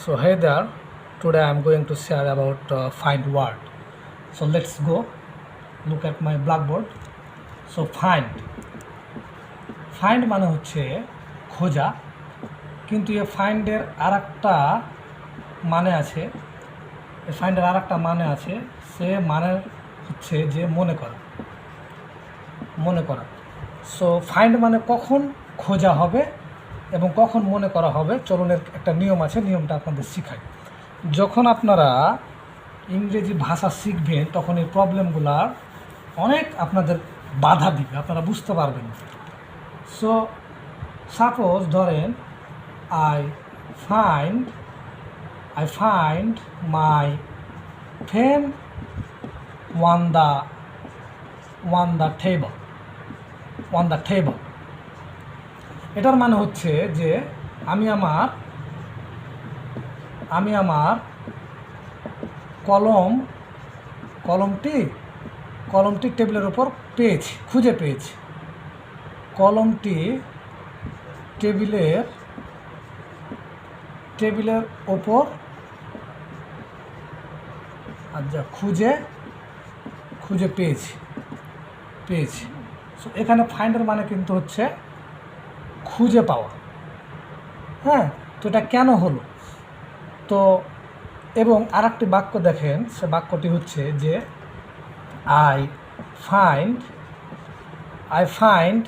So hey there, today I'm going to share about find word. So let's go look at my blackboard. So find মানে হচ্ছে খোঁজা, কিন্তু এই ফাইন্ডের আরেকটা মানে আছে। এই ফাইন্ডের আরেকটা মানে আছে, সে মানে হচ্ছে যে মনে করা। সো ফাইন্ড মানে কখন খোঁজা হবে এবং কখন মনে করা হবে। চলনের একটা নিয়ম আছে, নিয়মটা আপনাদের শিখাই। যখন আপনারা ইংরেজি ভাষা শিখবেন তখন এই প্রবলেমগুলার অনেক আপনাদের বাধা দিবে, আপনারা বুঝতে পারবেন। সো সাপোজ ধরেন I find my friend one the table. এটার মানে হচ্ছে যে আমি আমার কলমটি টেবিলের উপর খুঁজে পেয়েছি। কলমটি টেবিলের ওপর খুঁজে পেয়েছি। সো এখানে ফাইন্ডের মানে কিন্তু হচ্ছে খুঁজে পাওয়া। হ্যাঁ, তো এটা কেন হলো? তো এবং আর একটি বাক্য দেখেন, সে বাক্যটি হচ্ছে যে I find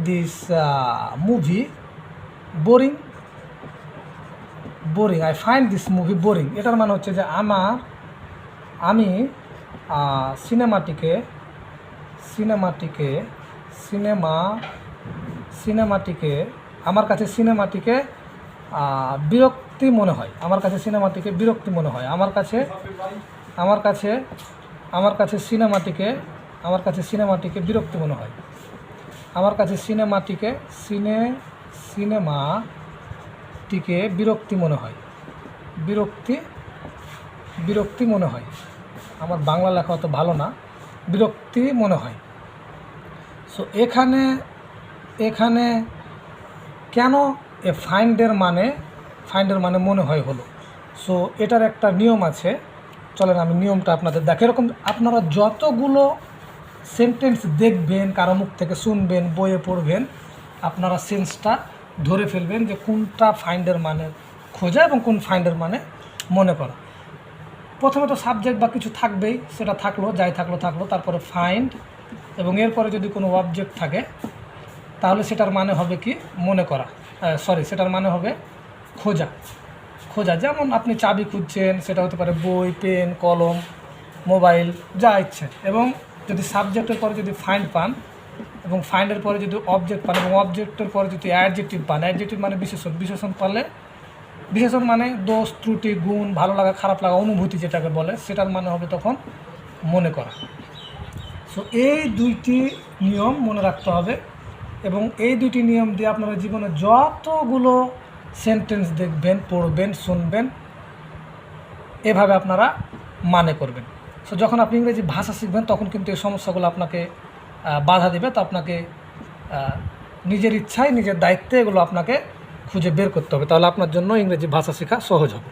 this movie boring. I find this movie boring, এটার মানে হচ্ছে যে আমি সিনেমাটিকে আমার কাছে সিনেমাটিকে বিরক্তি মনে হয়। আমার কাছে সিনেমাটিকে বিরক্তি মনে হয়। আমার কাছে সিনেমাটিকে বিরক্তি মনে হয়। আমার কাছে সিনেমাটিকে বিরক্তি মনে হয়। আমার বাংলা লেখা অত ভালো না, বিরক্তি মনে হয়। সো এখানে কেন ফাইন্ডের মানে মনে হয় হলো? সো এটার একটা নিয়ম আছে, চলেন আমি নিয়মটা আপনাদের দেখি। এরকম আপনারা যতগুলো সেন্টেন্স দেখবেন, কারো মুখ থেকে শুনবেন, বইয়ে পড়বেন, আপনারা সেন্সটা ধরে ফেলবেন যে কোনটা ফাইন্ডের মানে খোঁজা এবং কোন ফাইন্ডের মানে মনে করা। প্রথমে তো সাবজেক্ট বা কিছু থাকবেই, সেটা যাই থাকলো। তারপরে ফাইন্ড, এবং এরপরে যদি কোনো অবজেক্ট থাকে তাহলে সেটার মানে হবে কি? মনে করা। সেটার মানে হবে খোঁজা। যেমন আপনি চাবি খুঁজছেন, সেটা হতে পারে বই, পেন, কলম, মোবাইল, যা ইচ্ছে। এবং যদি সাবজেক্টের পরে যদি ফাইন্ড পান এবং ফাইন্ডের পরে যদি অবজেক্ট পান এবং অবজেক্টের পরে যদি অ্যাডজেক্টিভ পান, অ্যাডজেক্টিভ মানে বিশেষণ পালে, বিশেষণ মানে দোষ, ত্রুটি, গুণ, ভালো লাগা, খারাপ লাগা, অনুভূতি যেটাকে বলে, সেটার মানে হবে তখন মনে করা। সো এই দুইটি নিয়ম মনে রাখতে হবে, এবং এই দুইটি নিয়ম দিয়ে আপনারা জীবনে যতগুলো সেন্টেন্স দেখবেন, পড়বেন, শুনবেন, এভাবে আপনারা মানে করবেন। সো যখন আপনি ইংরেজি ভাষা শিখবেন তখন কিন্তু এই সমস্যাগুলো আপনাকে বাধা দেবে। তো আপনাকে নিজের ইচ্ছায়, নিজের দায়িত্বে এগুলো আপনাকে খুঁজে বের করতে হবে, তাহলে আপনার জন্য ইংরেজি ভাষা শেখা সহজ হবে।